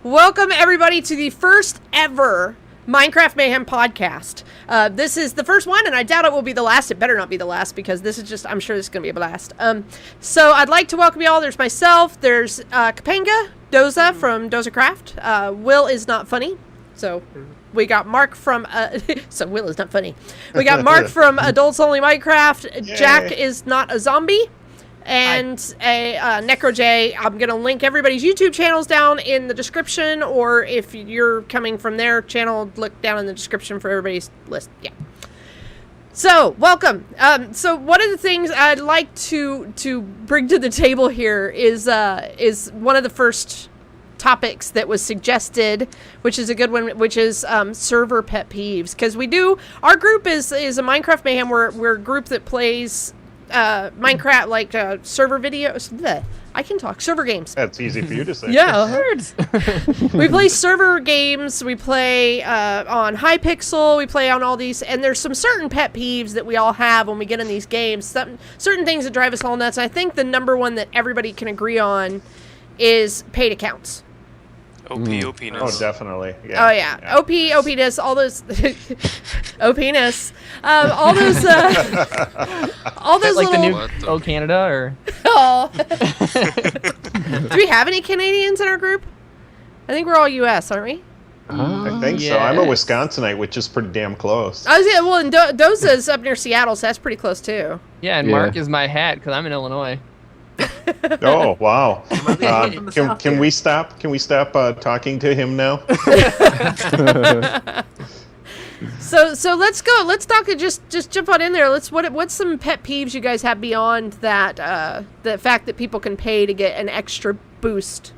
Welcome, everybody, to the first ever Minecraft Mayhem podcast. This is the first one, and I doubt it will be the last. It better not be the last, because this is just, I'm sure this is going to be a blast. So I'd like to welcome you all. There's myself, there's Kapanga, Doza from DozaCraft. Will is not funny, so we got Mark from, so Will is not funny. We got Mark from Adults Only Minecraft. Yay. Jack is not a zombie. And a NecroJay. I'm going to link everybody's YouTube channels down in the description, or if you're coming from their channel, look down in the description for everybody's list. Yeah. So, welcome. So one of the things I'd like to bring to the table here is one of the first topics that was suggested, which is a good one, which is server pet peeves. Because our group is a Minecraft Mayhem. We're a group that plays Minecraft, like server videos. Bleh, I can talk. Server games. That's easy for you to say. Yeah. We play server games. We play on Hypixel. We play on all these. And there's some certain pet peeves that we all have when we get in these games. Certain things that drive us all nuts. And I think the number one that everybody can agree on is paid accounts. OP-ness. Oh, definitely. Yeah. Oh, yeah. OP-ness, all those... OP-ness. All those like little... the new Canada, or... Oh. Do we have any Canadians in our group? I think we're all U.S., aren't we? I think so. I'm a Wisconsinite, which is pretty damn close. Oh, yeah, well, and Doza's up near Seattle, so that's pretty close, too. Yeah, and Mark is my hat, because I'm in Illinois. Oh, wow. Can we stop talking to him now? So let's go. Let's talk. Just jump on in there. What's some pet peeves you guys have beyond that? The fact that people can pay to get an extra boost.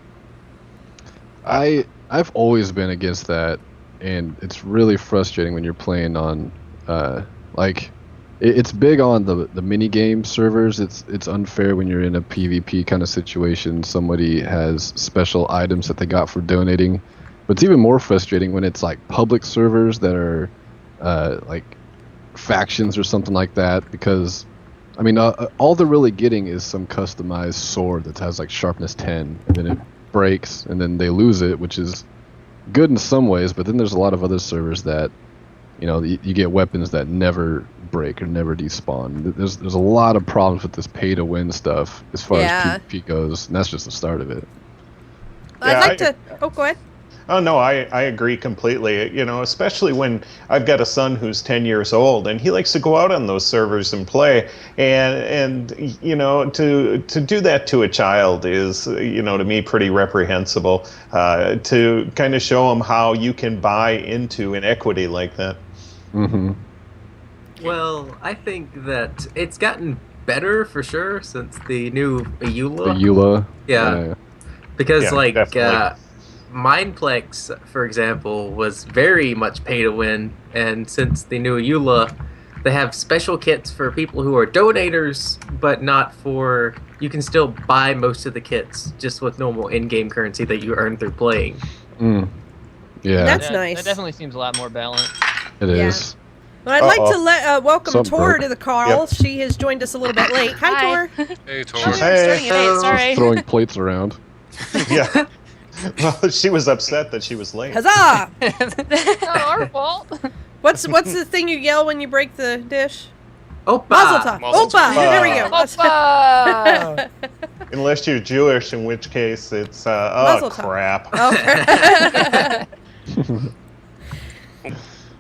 I've always been against that, and it's really frustrating when you're playing on it's big on the mini game servers. It's unfair when you're in a PvP kind of situation. Somebody has special items that they got for donating, but it's even more frustrating when it's like public servers that are like factions or something like that. Because I mean, all they're really getting is some customized sword that has like sharpness 10, and then it breaks, and then they lose it, which is good in some ways. But then there's a lot of other servers that, you know, you get weapons that never break or never despawn. There's a lot of problems with this pay to win stuff as far as PvP goes, and that's just the start of it. Oh, go ahead. Oh, no, I agree completely. You know, especially when I've got a son who's 10 years old, and he likes to go out on those servers and play. And you know, to do that to a child is, you know, to me pretty reprehensible. To kind of show him how you can buy into an equity like that. Mm-hmm. Well, I think that it's gotten better for sure since the new EULA. The EULA? Yeah. Because, definitely. Mineplex, for example, was very much pay to win, and since the new EULA, they have special kits for people who are donators, but not for... You can still buy most of the kits just with normal in-game currency that you earn through playing. Mm. Yeah. That's nice. That definitely seems a lot more balanced. It is. Well, I'd like to welcome Tor to the call. Yep. She has joined us a little bit late. Hi, Tor. Hey, Tor. Oh, Hey. I'm starting at 8, sorry. Throwing plates around. Yeah. Well, she was upset that she was late. Huzzah! Not our fault. What's the thing you yell when you break the dish? Opa! Mazel tov. Mazel Opa! tov. There we go. Opa! Unless you're Jewish, in which case it's Mazel tov. crap. Oh,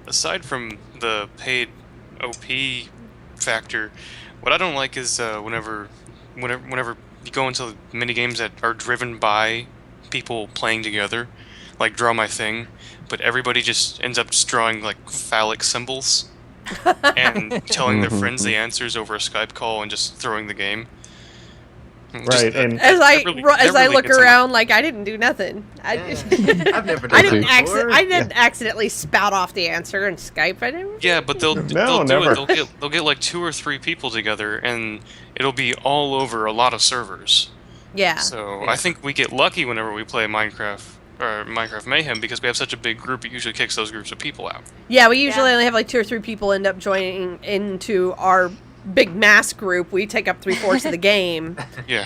Aside from the paid OP factor, what I don't like is whenever you go into the mini games that are driven by people playing together, like Draw My Thing, but everybody just ends up just drawing like phallic symbols and telling their friends the answers over a Skype call and just throwing the game. Right, and as I look gets around, like I didn't do nothing. I've never done that before. I didn't accidentally spout off the answer in Skype. I didn't. Yeah, but they'll No, do never. it. They'll get like 2 or 3 people together, and it'll be all over a lot of servers. Yeah. So I think we get lucky whenever we play Minecraft or Minecraft Mayhem because we have such a big group. It usually kicks those groups of people out. Yeah, we usually only have like 2 or 3 people end up joining into our big mass group. We take up 3/4 of the game. Yeah.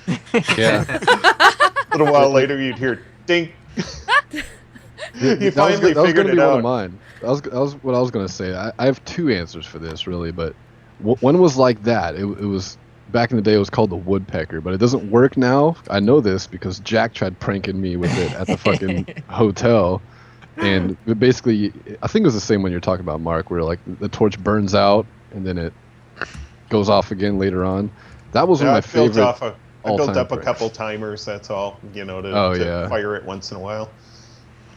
Yeah. A little while later, you'd hear ding. You finally that was figured gonna it be one of out. mine. That was what I was gonna say. I have two answers for this really, but one was like that. It was back in the day. It was called the woodpecker, but it doesn't work now. I know this because Jack tried pranking me with it at the fucking hotel, and it basically, I think it was the same one you're talking about, Mark, where like the torch burns out and then it goes off again later on. That was one of my favorite. I built all-time up a pranks. couple timers. That's all. To yeah. fire it once in a while.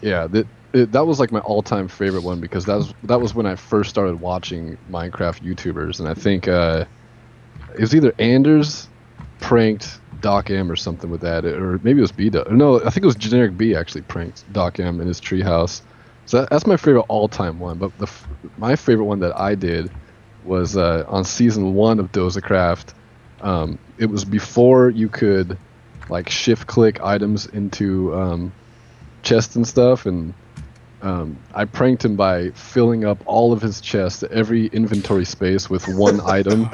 Yeah, that was like my all-time favorite one because that was when I first started watching Minecraft YouTubers, and I think it was either Anders pranked Doc M or something with that, or maybe it was B. No, I think it was Generic B actually pranked Doc M in his treehouse. So that's my favorite all-time one. But my favorite one that I did was on season 1 of Dozecraft. It was before you could like shift-click items into chests and stuff, and I pranked him by filling up all of his chests, every inventory space with one item.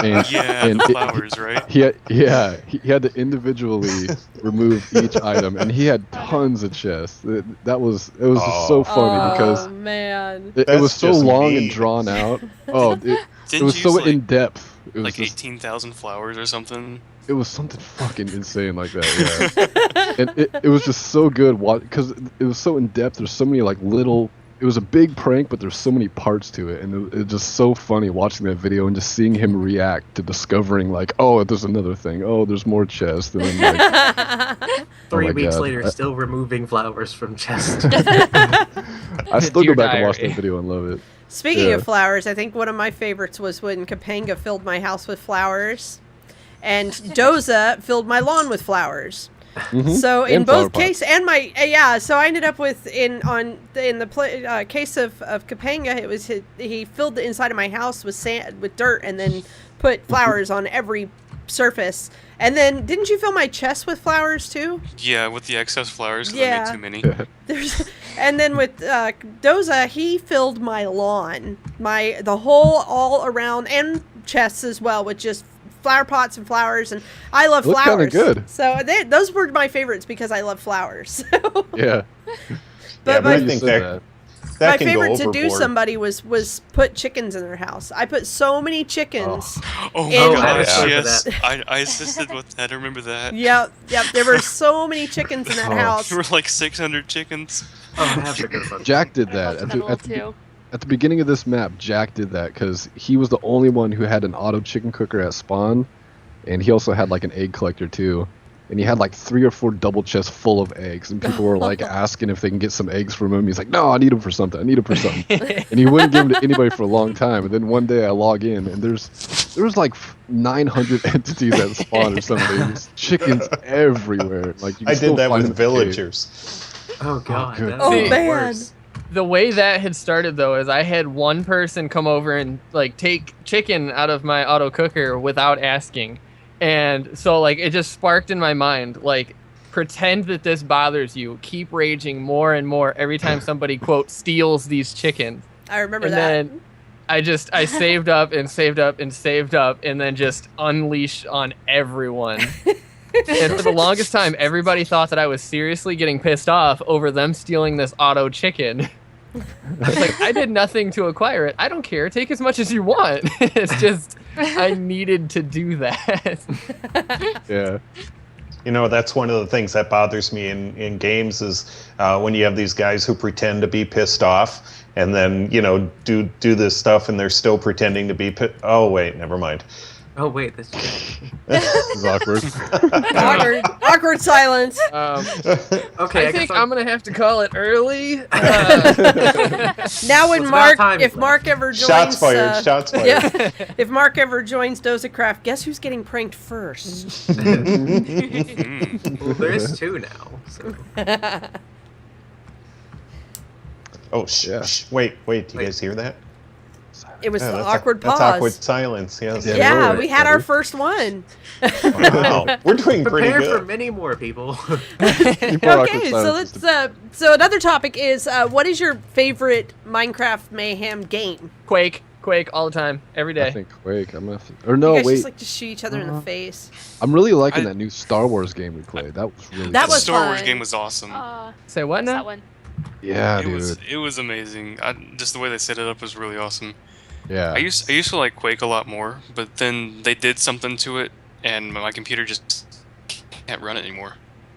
And flowers, right? He had to individually remove each item, and he had tons of chests. It was just so funny because man. it was so just long mean. and drawn out. Oh, it Didn't was you so use, in depth. It was like just, 18,000 flowers or something. it was something fucking insane like that. Yeah, and it was just so good because it was so in depth. There's so many like little. It was a big prank, but there's so many parts to it, and it was just so funny watching that video and just seeing him react to discovering like, oh, there's another thing. Oh, there's more chests. And then, like, 3 my weeks God. later, still removing flowers from chests. I still go Dear back and watch diary. that video and love it. Speaking Yeah. of flowers, I think one of my favorites was when Kapanga filled my house with flowers, and Doza filled my lawn with flowers. So in And flower both pots. cases, and my so I ended up with in the case of Kapanga, it was he filled the inside of my house with sand with dirt and then put flowers on every surface. And then didn't you fill my chest with flowers too? Yeah, with the excess flowers, 'cause Yeah. I made too many. And then with Doza, he filled my lawn, the whole all around, and chests as well with just flower pots and flowers, and I love Looked kinda flowers. good. So those were my favorites because I love flowers. So, Yeah. but I You think said that my can go favorite to do overboard. somebody was put chickens in their house. I put so many chickens. Oh And- my I have a gosh, story for yes. that. I assisted with that. I remember that. Yep. There were so many chickens in that house. There were like 600 chickens. Oh, that's a good one. Jack did I that love that little too. at the beginning of this map. Jack did that because he was the only one who had an auto chicken cooker at spawn, and he also had like an egg collector too. And he had like 3 or 4 double chests full of eggs, and people were like asking if they can get some eggs from him. He's like, "No, I need them for something. I need them for something." And he wouldn't give them to anybody for a long time. And then one day I log in, and there was like 900 entities at spawn or something. There's chickens everywhere. Like you can I still did that find with them in the cave. villagers. Oh, God. good. That's Oh, even man. worse. The way that had started though is I had one person come over and like take chicken out of my auto cooker without asking. And so like it just sparked in my mind, like, pretend that this bothers you. Keep raging more and more every time somebody quote steals these chickens. I remember And that. then I saved up and saved up and saved up and then just unleashed on everyone. And for the longest time, everybody thought that I was seriously getting pissed off over them stealing this auto chicken. It's like, I did nothing to acquire it. I don't care. Take as much as you want. It's just, I needed to do that. Yeah. You know, that's one of the things that bothers me in games is when you have these guys who pretend to be pissed off and then, do this stuff and they're still pretending to be oh, wait, never mind. Oh, wait. This This is awkward. Awkward silence. Okay, I think I'm going to have to call it early. Now when It's Mark, about time, if though. Mark ever joins, Shots fired, shots fired. yeah, if Mark ever joins Dozecraft, guess who's getting pranked first? Well, there is 2 now. So. Oh, Yeah. wait, do you guys hear that? It was Yeah, the that's awkward That's pause. awkward silence, yes. Yeah. Yeah, Lord, we had our buddy. first one. Wow, we're doing pretty Prepare for good. many more people. Okay, so let's. So another topic is, what is your favorite Minecraft Mayhem game? Quake. Quake all the time, every I day. think Quake. I'm gonna. Or no, you guys wait. just like to shoot each other in the face. I'm really liking I- that new Star Wars game we played. That was really. That fun. was Star Wars fun. game was awesome. Say what what's now? that one? Yeah, it dude. was amazing. Just the way they set it up was really awesome. Yeah. I used to like Quake a lot more, but then they did something to it, and my computer just can't run it anymore.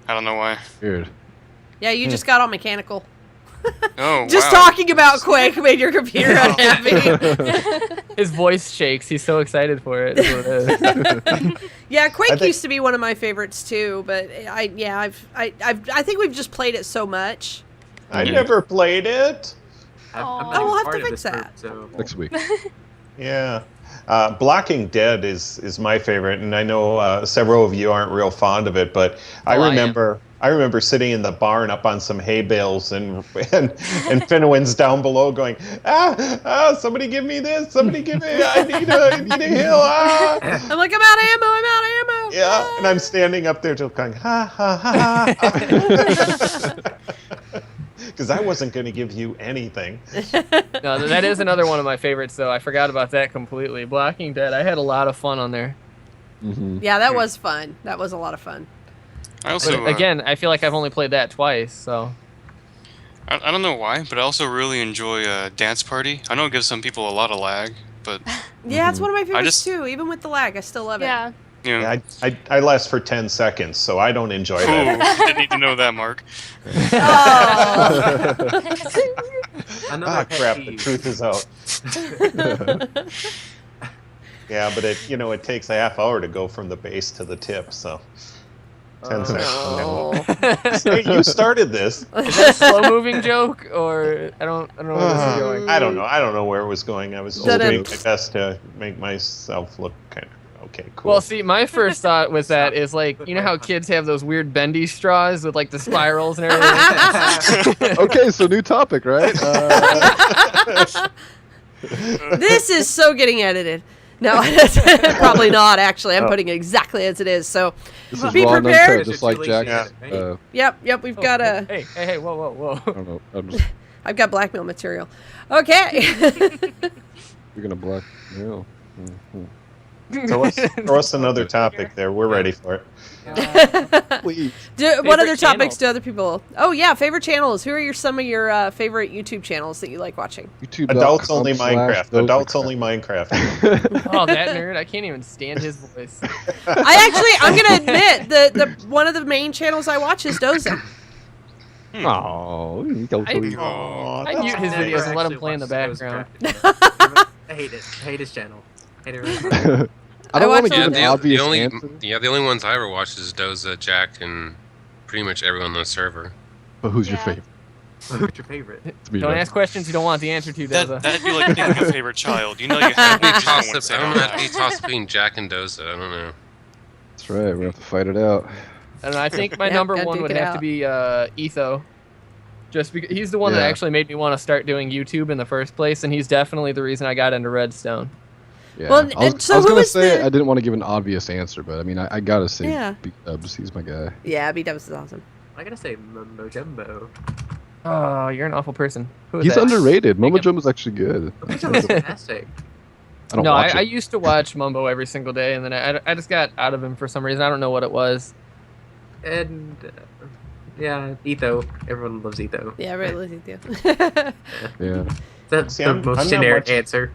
I don't know why. Weird. Yeah, you just got all mechanical. Oh, Just wow. talking about Quake made your computer unhappy. His voice shakes. He's so excited for it. Is what it is. Yeah, Quake I think- used to be one of my favorites too, but I think we've just played it so much. I never played it. I'm Aw. not Oh, we'll even have part to of fix this group, that. so Next week. Yeah. Blocking Dead is my favorite, and I know several of you aren't real fond of it, but I I am. remember sitting in the barn up on some hay bales and Finwin's down below going, somebody give me this, somebody give me, I need a heal, I'm like, I'm out of ammo. Yeah, and I'm standing up there just going, ha ha ha ha. Because I wasn't going to give you anything. No, that is another one of my favorites, though. I forgot about that completely. Blocking Dead. I had a lot of fun on there. Mm-hmm. Yeah, that was fun. That was a lot of fun. I also But again, I feel like I've only played that twice, so. I don't know why, but I also really enjoy Dance Party. I know it gives some people a lot of lag, but Yeah, it's one of my favorites just- too. Even with the lag, I still love it. Yeah. you know. Yeah, I last for 10 seconds, so I don't enjoy Ooh, that. didn't need to know that, Mark. Oh. another pet Crap, the peeve. truth is out. Yeah, but it takes a half hour to go from the base to the tip, so 10 seconds. Oh. Hey, you started this. Is that a slow-moving joke, or I don't know where this is going. I don't know where it was going. I was just Da-da. doing my best to make myself look kind of okay, cool. Well, see, my first thought with that is like, you know how kids have those weird bendy straws with like the spirals and everything? Okay, so new topic, right? This is so getting edited. No, probably not. Actually, I'm putting it exactly as it is. So, This is be raw and prepared. uncut, just like Jack. Yeah. yep, we've got a. Hey, whoa. I don't know. I'm just, I've got blackmail material. Okay. you're gonna blackmail. Throw us another topic there. We're ready for it. Please. What other Favorite topics channel? do other people? Oh yeah, favorite channels. Who are some of your favorite YouTube channels that you like watching? Adults only Minecraft. Adults only Minecraft. Oh, that nerd! I can't even stand his voice. I'm gonna admit the one of the main channels I watch is Dozen. Oh, Aw, I mute his that's videos nice. and let him play in the background. I hate it. I hate his channel. Hate it really much. I don't I want to watch give an obvious only answer, the only ones I ever watched is Doza, Jack, and pretty much everyone on the server. but who's your Yeah. favorite? Who's your favorite? It's me, Don't right? ask questions you don't want the answer to, Doza. That'd be like picking a favorite child. You know you have to I just toss don't want to up, say I don't out know. I'd loud. be tossed between Jack and Doza. I don't know. That's right. We're gonna have to fight it out. And I think my Yeah, number gotta one duke would it have out. to be Etho. Just because he's the one that Yeah. actually made me want to start doing YouTube in the first place, and he's definitely the reason I got into Redstone. Yeah. Well, I was, and so I was who gonna is say the- I didn't want to give an obvious answer, but I mean I gotta say Yeah. B-Dubs. He's my guy. Yeah, B-Dubs is awesome. I gotta say Mojumbo. Oh, you're an awful person. Who is He's that? underrated. Make Momo him- Jumbo's actually good. Mojumbo's fantastic. I don't No, watch I it. used to watch Mumbo every single day, and then I just got out of him for some reason. I don't know what it was. And yeah, Etho. Everyone loves Etho. Yeah, really do. Yeah. That's See, the I'm most not generic much- answer.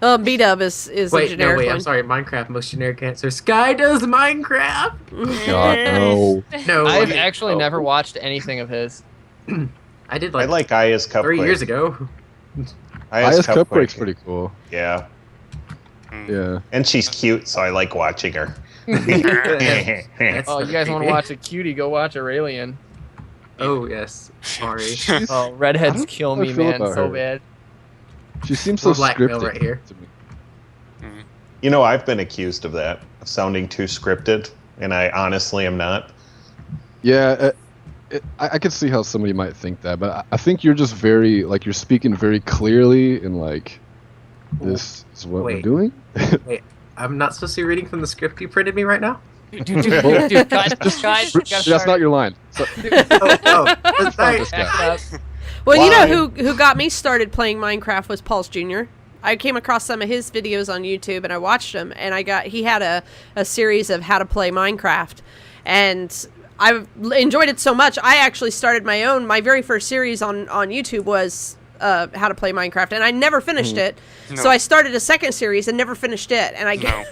B-Dub is a Wait, generic no, wait. one. I'm sorry. Minecraft, most generic answer. Sky does Minecraft. God, no. No, I've I mean, actually oh, never watched anything of his. I did I like Aya's Cupquake. 3 years ago. Aya's Cupquake's pretty cool. Yeah. Yeah. And she's cute, so I like watching her. That's Oh, you guys want to creepy. watch a cutie? Go watch Aurelian. Oh yes. Sorry. She's, Oh, redheads I kill don't know me, how I feel man, about so her. bad. she seems so More blackmail scripted right here. to me. You know, I've been accused of that, of sounding too scripted, and I honestly am not. Yeah, I could see how somebody might think that, but I think you're just very, like, you're speaking very clearly and, like, this is what we're Wait. doing. I'm not supposed to be reading from the script you printed me right now. Dude, guys, That's not your line. So, Oh, sorry. this guy. Back it up. Well, Why? you know who got me started playing Minecraft was Paul's Jr. I came across some of his videos on YouTube, and I watched them, and he had a series of how to play Minecraft, and I enjoyed it so much. I actually started my own. My very first series on YouTube was how to play Minecraft, and I never finished it. No. So I started a second series and never finished it. And No.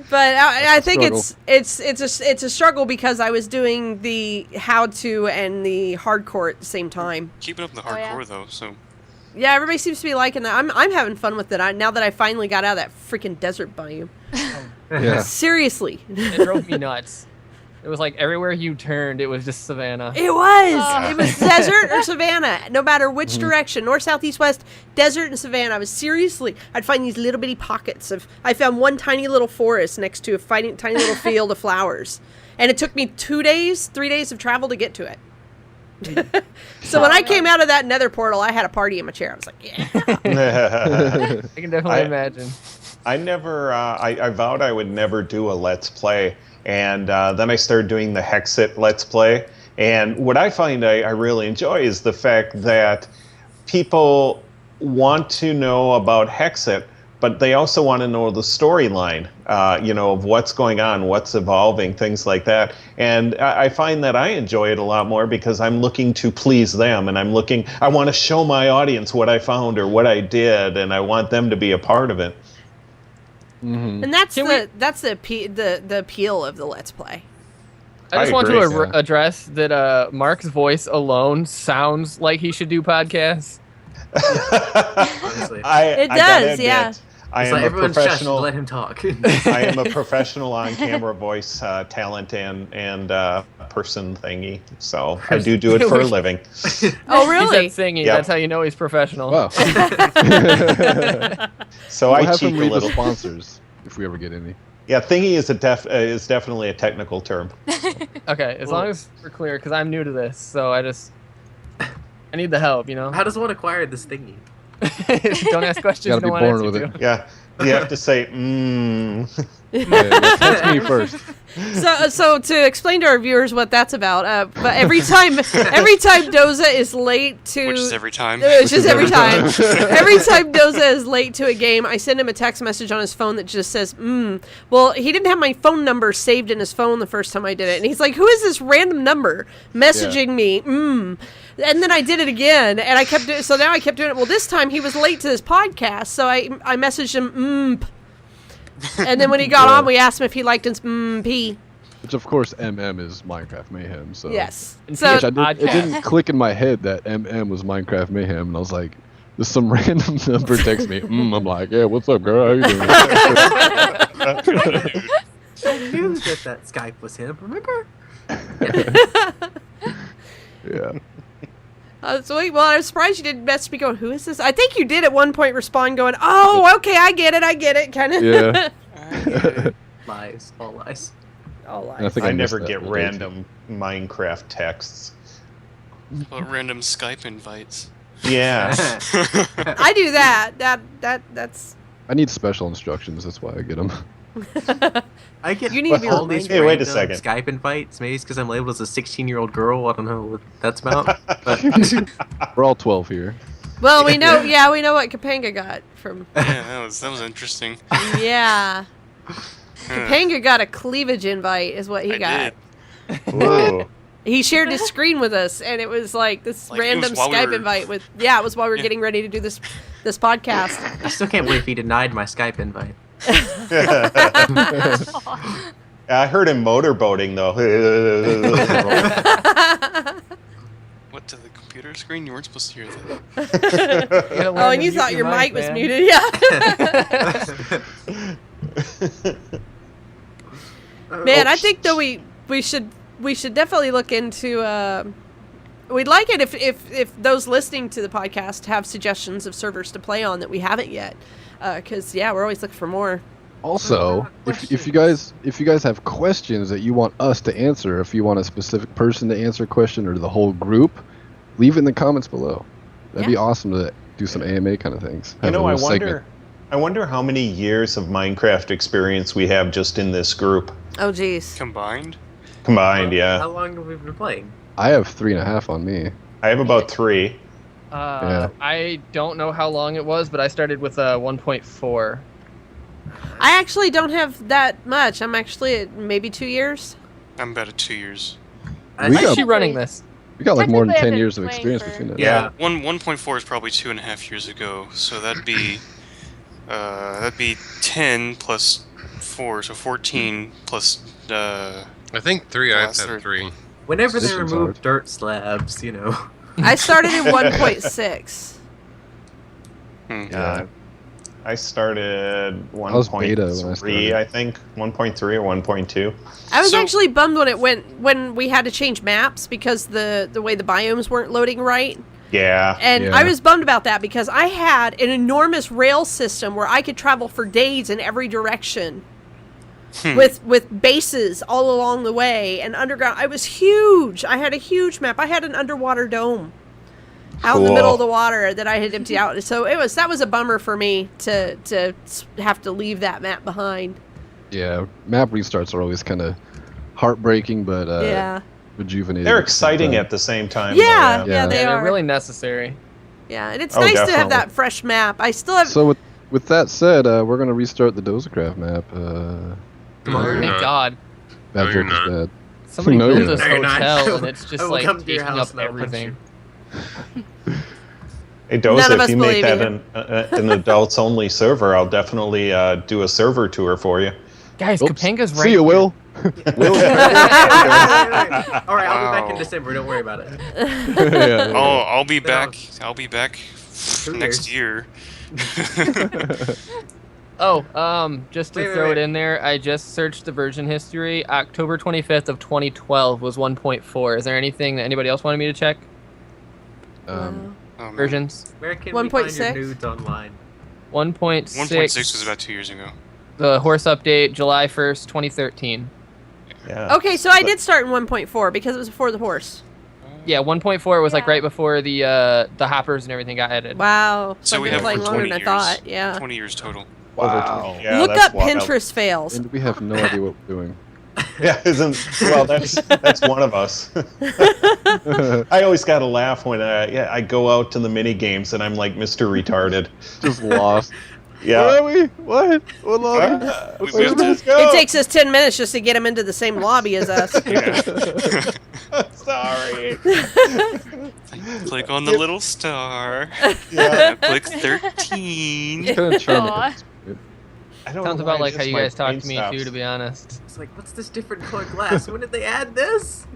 But I think Struggle. it's a struggle because I was doing the how to and the hardcore at the same time. Keeping up the Oh, yeah. hardcore though, so Yeah, everybody seems to be liking that. I'm having fun with it now that I finally got out of that freaking desert biome. Yeah. Seriously. It drove me nuts. It was like everywhere you turned, it was just savannah. It was. It was desert or savannah. No matter which direction, north, south, east, west, desert and savannah. I'd find these little bitty pockets of. I found one tiny little forest next to a tiny little field of flowers, and it took me 3 days of travel to get to it. So when I came out of that nether portal, I had a party in my chair. I was like, yeah. I can definitely imagine. I never, I vowed I would never do a Let's Play. And then I started doing the Hexit Let's Play. And what I find I really enjoy is the fact that people want to know about Hexit, but they also want to know the storyline, of what's going on, what's evolving, things like that. And I find that I enjoy it a lot more because I'm looking to please them, and I want to show my audience what I found or what I did, and I want them to be a part of it. And that's the appeal of the Let's Play. I just I want to agree, yeah. address that Mark's voice alone sounds like he should do podcasts. Honestly. It does, yeah. I It's am like a everyone shush and professional. let him talk. I am a professional on-camera voice talent and person thingy. So I do it for a living. Oh, He really? said singing. Yep. That's how you know he's professional. Wow. So We'll I have cheat him a read the little. sponsors if we ever get any. Yeah, thingy is definitely a technical term. Okay, as long as we're clear, because I'm new to this, so I need the help, you know? How does one acquire this thingy? Don't ask questions Gotta you be don't want to born answer with to. it. Yeah, you have to say Yeah, that's me first. So to explain to our viewers what that's about, but every time Doza is late to, which is every time. it's just every time. Every time Doza is late to a game, I send him a text message on his phone that just says, Well, he didn't have my phone number saved in his phone the first time I did it. And he's like, who is this random number messaging me? And then I did it again, and so now I kept doing it. Well, this time he was late to this podcast, so I messaged him, And then when he got on, we asked him if he liked his pee. Which of course MM is Minecraft Mayhem. So Yes. And So Which it didn't click in my head that MM was Minecraft Mayhem, and I was like, "There's some random number text me." I'm like, "Yeah, what's up, girl? How you doing?" I knew that Skype was him, remember? Yeah. Sweet. Well, I was surprised you didn't message me going, who is this? I think you did at one point respond going, oh, okay, I get it, kind of. Yeah. Lies, all lies. All And I lies. think I missed never that get one day, random Minecraft texts. Random Skype invites. Yeah. I do that. That's... too. I need special instructions. That's why I get them. I get You need to be all these Hey, wait a random second. Skype invites. Maybe it's because I'm labeled as a 16-year-old girl. I don't know what that's about. But We're all 12 here. Well, we know what Kapanga got from... Yeah, that was interesting. Yeah. Kapanga got a cleavage invite is what he I got. did. Ooh. He shared his screen with us, and it was like this Like, it random was while we Skype were- invite with... Yeah, it was while we were Yeah. getting ready to do this podcast. I still can't believe he denied my Skype invite. I heard him motorboating though. What, to the computer screen? You weren't supposed to hear that. You gotta learn Oh, and to you mute thought your mic was man. muted, yeah. Man, I think though we should definitely look into. We'd like it if those listening to the podcast have suggestions of servers to play on that we haven't yet, because we're always looking for more. Also, if you guys have questions that you want us to answer, if you want a specific person to answer a question or the whole group, leave it in the comments below. That'd be awesome to do some AMA kind of things. You Have a know, I little segment. wonder how many years of Minecraft experience we have just in this group Oh, geez. Combined? combined. How Yeah, long have we been playing? I have 3.5 on me. I have about 3. Yeah. I don't know how long it was, but I started with 1.4. I actually don't have that much. I'm actually at maybe 2 years. I'm about at 2 years. We Why is got- she running this? We got like more than Technically, 10 I've years been of playing experience for- between us. Yeah. 1.4 is probably 2.5 years ago, so that'd be 10 plus 4, so 14 plus. I think 3. I've Last had third. 3. Whenever they Position's remove hard. dirt slabs, you know. I started in 1.6. Yeah. I started was beta when I 1.3, started. I think. 1.3 or 1.2. I was So- actually bummed when we had to change maps because the way the biomes weren't loading right. Yeah. And Yeah. I was bummed about that because I had an enormous rail system where I could travel for days in every direction with bases all along the way and underground. I was huge. I had a huge map. I had an underwater dome out in the Cool. middle of the water that I had emptied out. So that was a bummer for me to have to leave that map behind. Yeah, map restarts are always kind of heartbreaking, but Yeah. rejuvenating. They're at the same exciting time. at the same time. Yeah, though, yeah, they They're are. really necessary. Yeah, and it's Oh, nice to have definitely. that fresh map. I still have. So with that said, we're gonna restart the Dozercraft map. Come on. Thank God. That No, you're joke is not. bad. Somebody No, built you're this not. No, you're not. hotel and it's I just will like come to your taking house up and I'll punch everything. Hey, None Doza, of us if you make believe that an adults-only server, I'll definitely do a server tour for you. Guys, Oops. Kapanga's right See you, here. Will. Will. All right, I'll be back in Wow. December. Don't worry about it. Yeah. I'll be No. back. I'll be back 2 next years. year. Oh, just to Wait, throw wait. it in there, I just searched the version history. October 25th of 2012 was 1.4. Is there anything that anybody else wanted me to check? Oh, man. Versions? Where can we find your 1.6? nudes online? 1.6. 1.6 was about 2 years ago. The horse update, July 1st, 2013. Yeah. Okay, so I did start in 1.4 because it was before the horse. Yeah, 1.4 was like Yeah. right before the hoppers and everything got added. Wow. So I've we been have playing over longer 20 than I years. thought. Yeah. 20 years total. Wow. Yeah, Look that's up wild. Pinterest fails. And we have no idea what we're doing. Yeah, that's one of us. I always got to laugh when I go out to the mini games and I'm like Mr. Retarded. Just lost. Yeah. Where are we? What? What lobby? We Where have let's to- go? It takes us 10 minutes just to get them into the same lobby as us. Sorry. Click on the little star. Yeah. Click 13. Kinda trying to- Aw. I don't Sounds know about why like how just you my guys talk brain to me stops. too, to be honest. It's like, what's this different colored glass? When did they add this?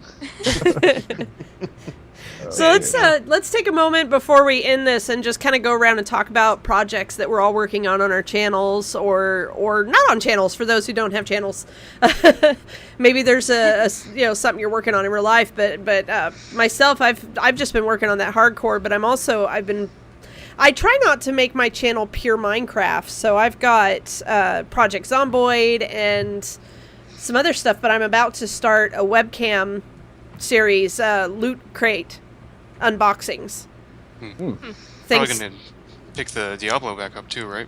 So let's take a moment before we end this and just kind of go around and talk about projects that we're all working on our channels or not on channels for those who don't have channels. Maybe there's a something you're working on in real life, but myself I've just been working on that hardcore, but I try not to make my channel pure Minecraft, so I've got Project Zomboid and some other stuff, but I'm about to start a webcam series, Loot Crate unboxings. Probably Things. gonna pick the Diablo back up too, right?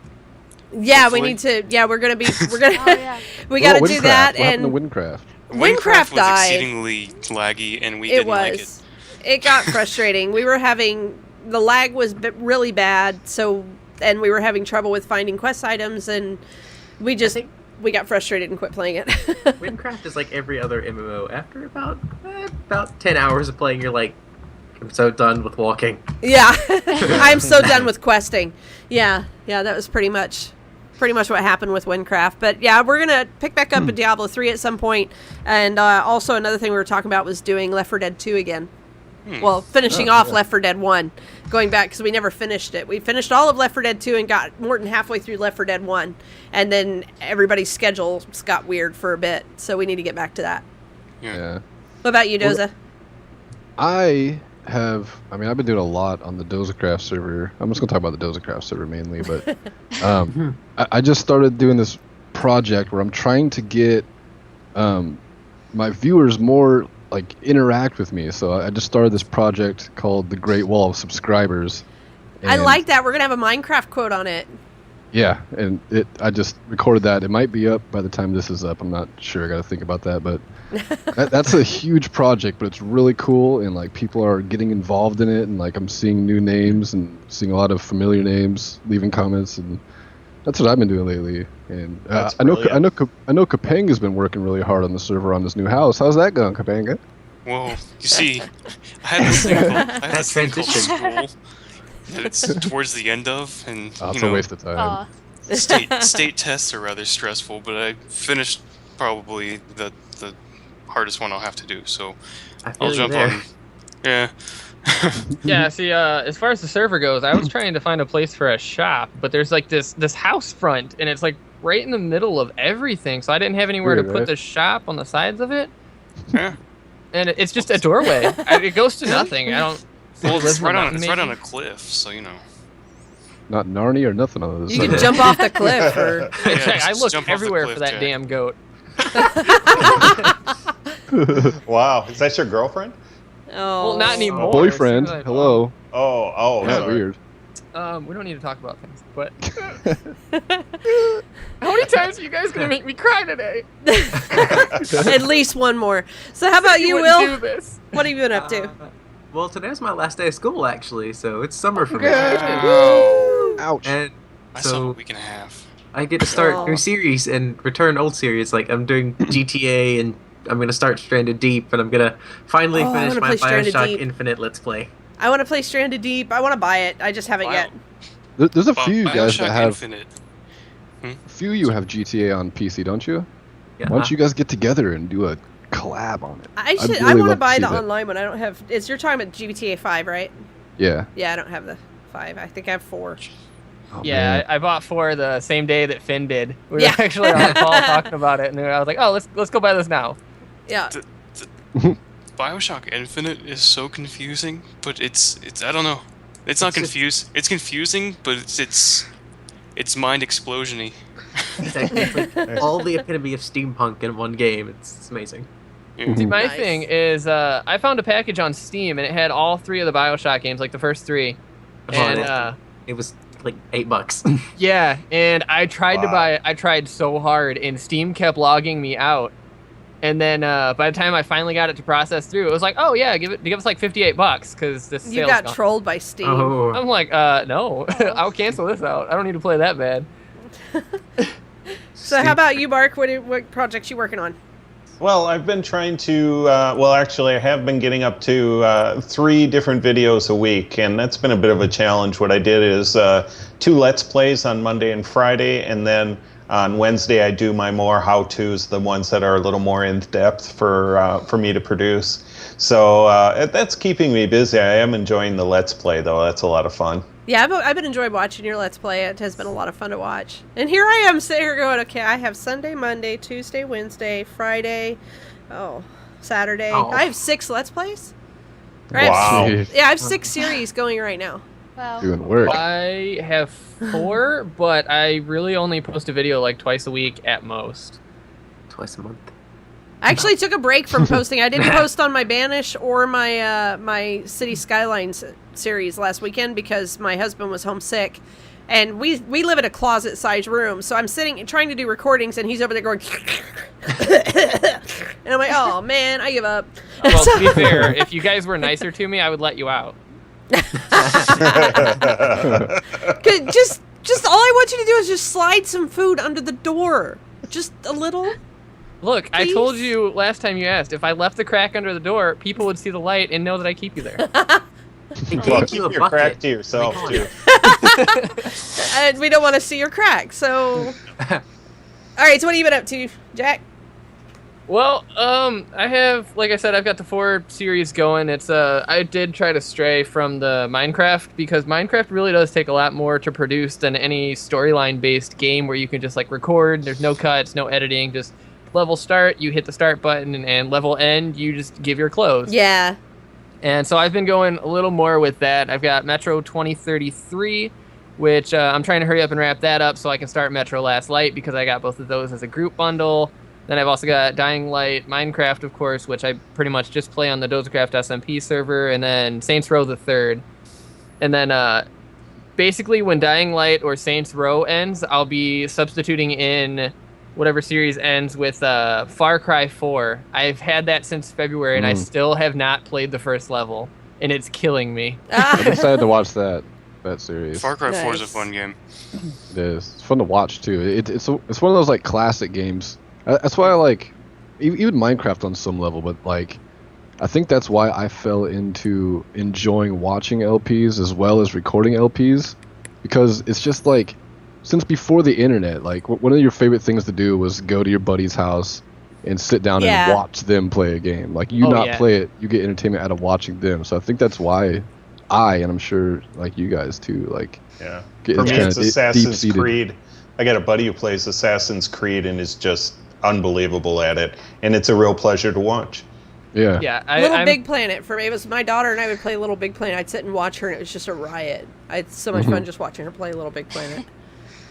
Yeah, we hopefully. need to. Yeah, we're gonna. Oh, yeah. We got to Oh, do Windcraft. that, What happened and to Windcraft? Windcraft was died. exceedingly laggy, and we It didn't like it. was. It got frustrating. We were having the lag was really bad, and we were having trouble with finding quest items, and we got frustrated and quit playing it. Minecraft is like every other MMO. After about 10 hours of playing, you're like, I'm so done with walking. Yeah, I'm so done with questing. Yeah, that was pretty much what happened with Windcraft. But yeah, we're gonna pick back up in Diablo 3 at some point, and also another thing we were talking about was doing Left 4 Dead 2 again. Well, finishing off Left 4 Dead 1, going back because we never finished it. We finished all of Left 4 Dead 2 and got more than halfway through Left 4 Dead 1, and then everybody's schedules got weird for a bit, so we need to get back to that. Yeah. What about you, Doza? I've been doing a lot on the Dozercraft server. I'm just gonna talk about the Dozercraft server mainly, but I just started doing this project where I'm trying to get my viewers more like interact with me. So I just started this project called the Great Wall of Subscribers. I And- like that. We're gonna have a Minecraft quote on it. Yeah, and I just recorded that. It might be up by the time this is up. I'm not sure. I got to think about that, but that's a huge project, but it's really cool, and like people are getting involved in it, and like I'm seeing new names and seeing a lot of familiar names, leaving comments, and that's what I've been doing lately. And I know Kapanga's been working really hard on the server on his new house. How's that going, Kapanga? Well, you see, I had this thing called school that it's towards the end of, and It's a waste of time. state tests are rather stressful, but I finished probably the hardest one I'll have to do, so I'll jump on. Yeah. Yeah, see, as far as the server goes, I was trying to find a place for a shop, but there's like this house front, and it's like right in the middle of everything, so I didn't have anywhere to put the shop on the sides of it. Yeah. And it's just a doorway. It goes to nothing. I don't. Well, it's right on a cliff, so you know. Not Narnia or nothing on this. You can jump off the cliff, or I looked everywhere for that damn goat. Wow, is that your girlfriend? Oh. Well, not anymore. Boyfriend. Hello. Oh, That's sorry. weird. We don't need to talk about things, but how many times are you guys gonna make me cry today? At least one more. So how about you, wouldn't Will? do this. What have you been up to? Well, today's my last day of school, actually, so it's summer for me. Ouch. And I still have a so week and a half. I get to start Oh. new series and return old series. Like, I'm doing GTA, and I'm going to start Stranded Deep, and I'm going to finally Oh, I finish wanna my play Stranded Bioshock Deep. Infinite Let's Play. I want to play Stranded Deep. I want to buy it. I just haven't yet. There's a few guys Bioshock that have. Infinite. A few of you have GTA on PC, don't you? Yeah. Why don't you guys get together and do a collab on it? I I'd should. really I want to love buy see the that. online one. I don't have. You're talking about GTA 5, right? Yeah. Yeah, I don't have the 5. I think I have 4. Oh, Yeah, man. I bought 4 the same day that Finn did. We were Yeah. actually on the call talking about it, and I was like, "Oh, let's go buy this now." Yeah. Bioshock Infinite is so confusing, but it's I don't know. It's not confused. It's confusing, but it's mind explosion-y. It's like all the epitome of steampunk in one game. It's amazing. Yeah. See, my Nice. thing is, I found a package on Steam, and it had all 3 of the Bioshock games, like the first 3. And It was like $8. yeah, and I tried to Wow. buy it. I tried so hard, and Steam kept logging me out. And then by the time I finally got it to process through, it was like, "Oh yeah, give us like $58 because this You sale's got gone." trolled by Steam. Oh. I'm like, no, I'll cancel this out. I don't need to play that bad. So how about you, Mark? What projects you working on? Well, I've been trying to, actually, I have been getting up to 3 different videos a week, and that's been a bit of a challenge. What I did is 2 Let's Plays on Monday and Friday, and then on Wednesday I do my more how-tos, the ones that are a little more in-depth for me to produce. So that's keeping me busy. I am enjoying the Let's Play, though. That's a lot of fun. Yeah, I've been enjoying watching your Let's Play. It has been a lot of fun to watch. And here I am sitting here going, okay, I have Sunday, Monday, Tuesday, Wednesday, Friday, Saturday. Oh. I have 6 Let's Plays. Wow. Yeah, I have 6 series going right now. Wow. Doing work. I have 4, but I really only post a video like twice a week at most. Twice a month. I actually took a break from posting. I didn't post on my Banish or my my City Skylines series last weekend because my husband was homesick. And we live in a closet-sized room, so I'm sitting trying to do recordings, and he's over there going, and I'm like, oh man, I give up. Well, to be fair, if you guys were nicer to me, I would let you out. 'Cause just all I want you to do is just slide some food under the door, just a little. Look, I Please? told you last time you asked, if I left the crack under the door, people would see the light and know that I keep you there. He Well, gave keep you a your crack bucket. to yourself, Come on. too. And we don't want to see your crack, so. All right, so what have you been up to, Jack? Well, I have, like I said, I've got the 4 series going. It's I did try to stray from the Minecraft because Minecraft really does take a lot more to produce than any storyline-based game where you can just like record. There's no cuts, no editing, just level start, you hit the start button, and level end, you just give your close. Yeah. And so I've been going a little more with that. I've got Metro 2033, which I'm trying to hurry up and wrap that up so I can start Metro Last Light because I got both of those as a group bundle. Then I've also got Dying Light, Minecraft, of course, which I pretty much just play on the Dozercraft SMP server, and then Saints Row the Third. And then basically when Dying Light or Saints Row ends, I'll be substituting in whatever series ends with Far Cry 4. I've had that since February, and I still have not played the first level, and it's killing me. I'm excited to watch that series. Far Cry 4 is a Nice. fun game. It is. It's fun to watch too. It's one of those like classic games. That's why I like even Minecraft on some level, but like I think that's why I fell into enjoying watching LPs as well as recording LPs, because it's just like since before the internet, like one of your favorite things to do was go to your buddy's house and sit down Yeah. and watch them play a game. Like you play it, you get entertainment out of watching them. So I think that's why and I'm sure like you guys too, like Yeah. It's For me, kinda it's Assassin's deep-seated. Creed. I got a buddy who plays Assassin's Creed and is just unbelievable at it, and it's a real pleasure to watch. Yeah. Yeah, Little I'm, Big Planet. For me, it was my daughter and I would play Little Big Planet. I'd sit and watch her, and it was just a riot. I had so much fun just watching her play Little Big Planet.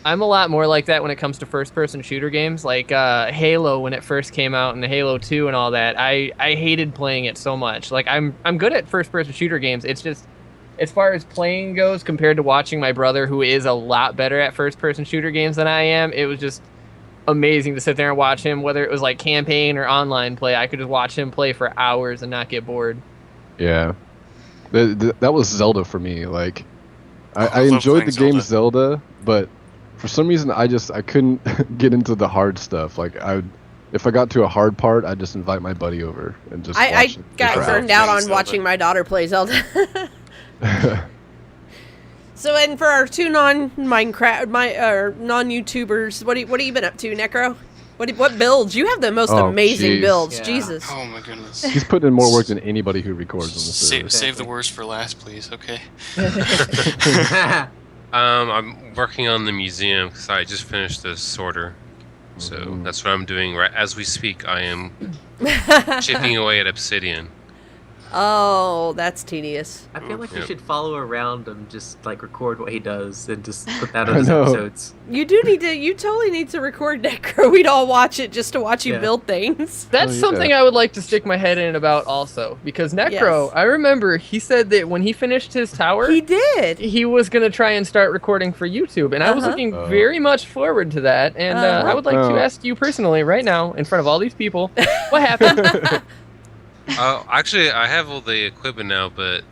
I'm a lot more like that when it comes to first-person shooter games, like Halo when it first came out, and Halo 2 and all that. I hated playing it so much. Like I'm good at first-person shooter games. It's just as far as playing goes, compared to watching my brother, who is a lot better at first-person shooter games than I am, it was just amazing to sit there and watch him, whether it was like campaign or online play. I could just watch him play for hours and not get bored. Yeah. That was Zelda for me. Like I love enjoyed the playing game Zelda, but for some reason I couldn't get into the hard stuff. Like if I got to a hard part, I'd just invite my buddy over and just I watch him got for burned hours. out on Zelda. watching my daughter play Zelda. So, and for our two non-Minecraft, non-YouTubers, what have you been up to, Necro? What builds? You have the most Oh, amazing jeez. builds. Yeah. Jesus. Oh my goodness. He's putting in more work than anybody who records on the server. Save the worst for last, please. Okay. I'm working on the museum because I just finished the sorter. So that's what I'm doing right as we speak. I am chipping away at obsidian. Oh, that's tedious. I feel like you Yep. should follow around and just like record what he does and just put that I on his know. episodes. You totally need to record Necro. We'd all watch it just to watch you Yeah. build things. That's Oh, yeah. something I would like to stick my head in about also, because Necro, Yes. I remember he said that when he finished his tower, He did. he was going to try and start recording for YouTube, and I was Uh-huh. looking very much forward to that, and I would like to ask you personally right now, in front of all these people, what happened? Actually, I have all the equipment now, but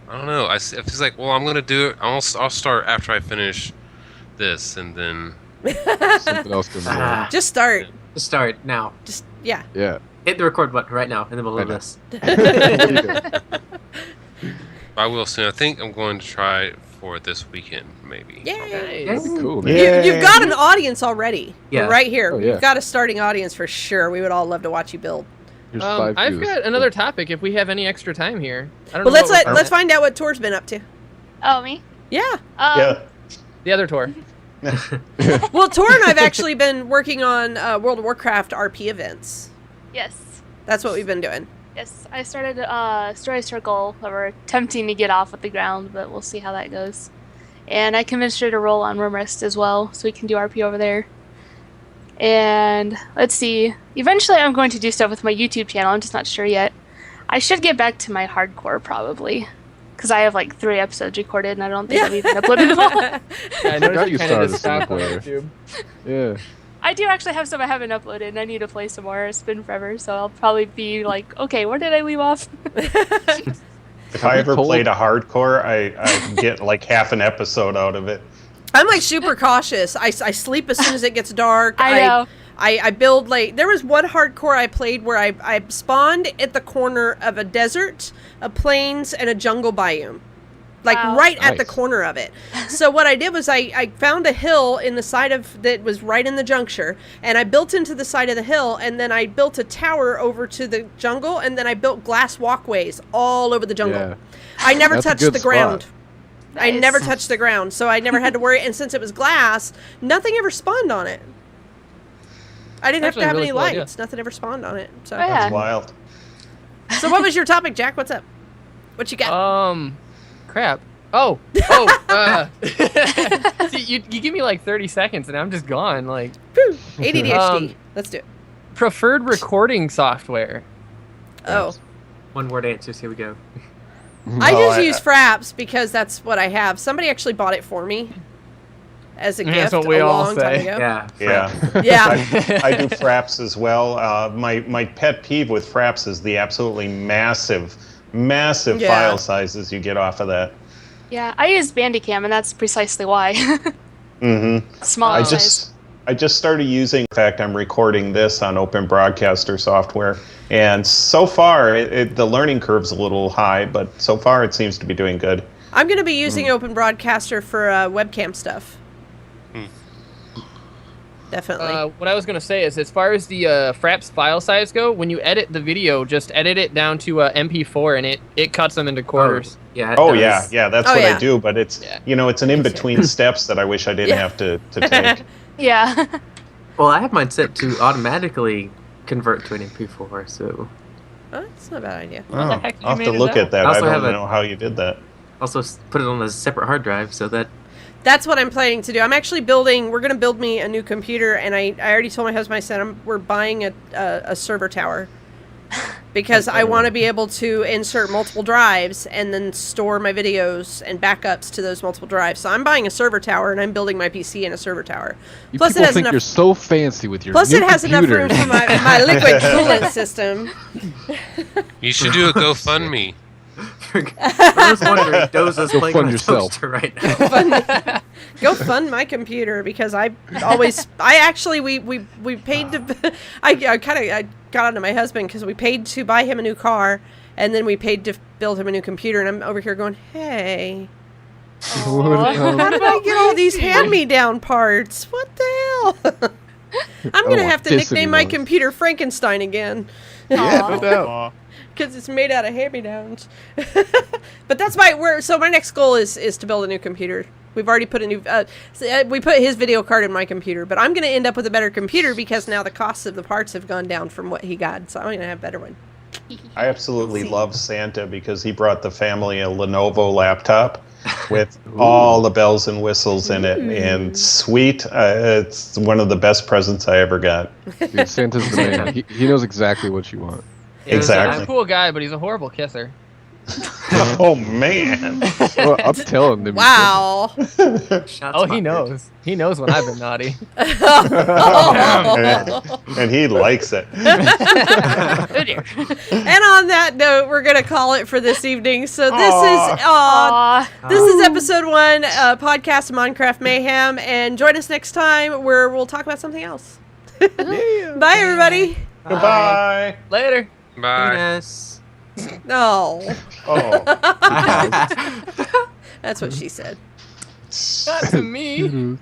I don't know. It feels like, well, I'm gonna do it. I'll start after I finish this, and then Something else comes Ah, Just start. just start now. Just, yeah. Yeah. Hit the record button right now in the middle of Right now. this. There you go. I will soon. I think I'm going to try it for this weekend, maybe. Yay. Nice. That'd be cool, man. Yeah. You've got an audience already. Yeah. Right here. Oh, yeah. You've got a starting audience for sure. We would all love to watch you build. Here's 5 I've views. got another topic if we have any extra time here. I don't Well, know what we're- let's find out what Tor's been up to. Oh, me? Yeah. Yeah. The other tour. Well, Tor and I've actually been working on World of Warcraft RP events. Yes. That's what we've been doing. Yes. I started Story Circle that we're attempting to get off with the ground, but we'll see how that goes. And I convinced her to roll on Rimrest as well, so we can do RP over there. And let's see. Eventually, I'm going to do stuff with my YouTube channel. I'm just not sure yet. I should get back to my hardcore probably, because I have like 3 episodes recorded, and I don't think I've even uploaded them all. Yeah, I forgot noticed you kinda started just a single stopped on player. YouTube. Yeah. I do actually have some I haven't uploaded, and I need to play some more. It's been forever, so I'll probably be like, okay, where did I leave off? If I ever played a hardcore, I get like half an episode out of it. I'm like super cautious. I sleep as soon as it gets dark. I know. I build late. There was one hardcore I played where I spawned at the corner of a desert, a plains, and a jungle biome. Like Wow. right at the Nice. corner of it. So what I did was I found a hill in the side of that was right in the juncture, and I built into the side of the hill, and then I built a tower over to the jungle, and then I built glass walkways all over the jungle. Yeah. I never That's a touched good the ground. spot. I Nice. never touched the ground, so I never had to worry. And since it was glass, nothing ever spawned on it. I didn't have Actually to have really any cool idea. lights. Nothing ever spawned on it. So, Oh, yeah. That's wild. so what was your topic, Jack? What's up? What you got? Crap. See, you give me like 30 seconds and I'm just gone. Like, Whew, ADHD. Let's do it. preferred recording software. Oh, One word answers. Here we go. I No, just use fraps because that's what I have. Somebody actually bought it for me as a gift That's what we a all long time say. ago. Yeah. Yeah. Yeah. I do fraps as well. My pet peeve with fraps is the absolutely massive Yeah. file sizes you get off of that. Yeah, I use Bandicam, and that's precisely why. Mm-hmm. Small size. I just started using. In fact, I'm recording this on Open Broadcaster software, and so far the learning curve's a little high, but so far it seems to be doing good. I'm going to be using Open Broadcaster for webcam stuff. Definitely. What I was going to say is, as far as the fraps file size go, when you edit the video, just edit it down to MP4, and it cuts them into quarters. Yeah. Oh yeah, that's what yeah. I do, but it's it's an in-between steps that I wish I didn't have to take. Yeah. Well, I have mine set to automatically convert to an MP4, so Oh, that's not a bad idea. Oh, I'll have to look at that. I I also don't have know how you did that. also put it on a separate hard drive so that That's what I'm planning to do. I'm actually we're going to build me a new computer, and I already told my husband, I said, we're buying a server tower. Because I want to be able to insert multiple drives and then store my videos and backups to those multiple drives. So I'm buying a server tower, and I'm building my PC in a server tower. You Plus, people it has think enough. you're so fancy with your Plus, new it has enough room computers. for my liquid coolant system. You should do a GoFundMe. I was wondering, Doza's playing fund on a yourself. toaster right now. Go fund my computer because we paid to. I got onto my husband because we paid to buy him a new car, and then we paid to build him a new computer. And I'm over here going, hey, how did I get all these hand-me-down parts? What the hell? I'm gonna have to nickname my computer Frankenstein again. Yeah, no doubt. Because it's made out of hand-me-downs. But that's my next goal is to build a new computer. We've already put we put his video card in my computer, but I'm going to end up with a better computer because now the costs of the parts have gone down from what he got, so I'm going to have a better one. I absolutely love Santa because he brought the family a Lenovo laptop with all the bells and whistles in it, and sweet. It's one of the best presents I ever got. Dude, Santa's the man. He knows exactly what you want. Exactly. He's a cool guy, but he's a horrible kisser. Oh man! Well, I'm telling them. Wow. He knows. He knows when I've been naughty. And he likes it. And on that note, we're going to call it for this evening. So this is episode 1, podcast of Minecraft Mayhem, and join us next time where we'll talk about something else. Bye, everybody. Goodbye. Later. Bye. Yes. No. Oh. That's what she said. Not to me.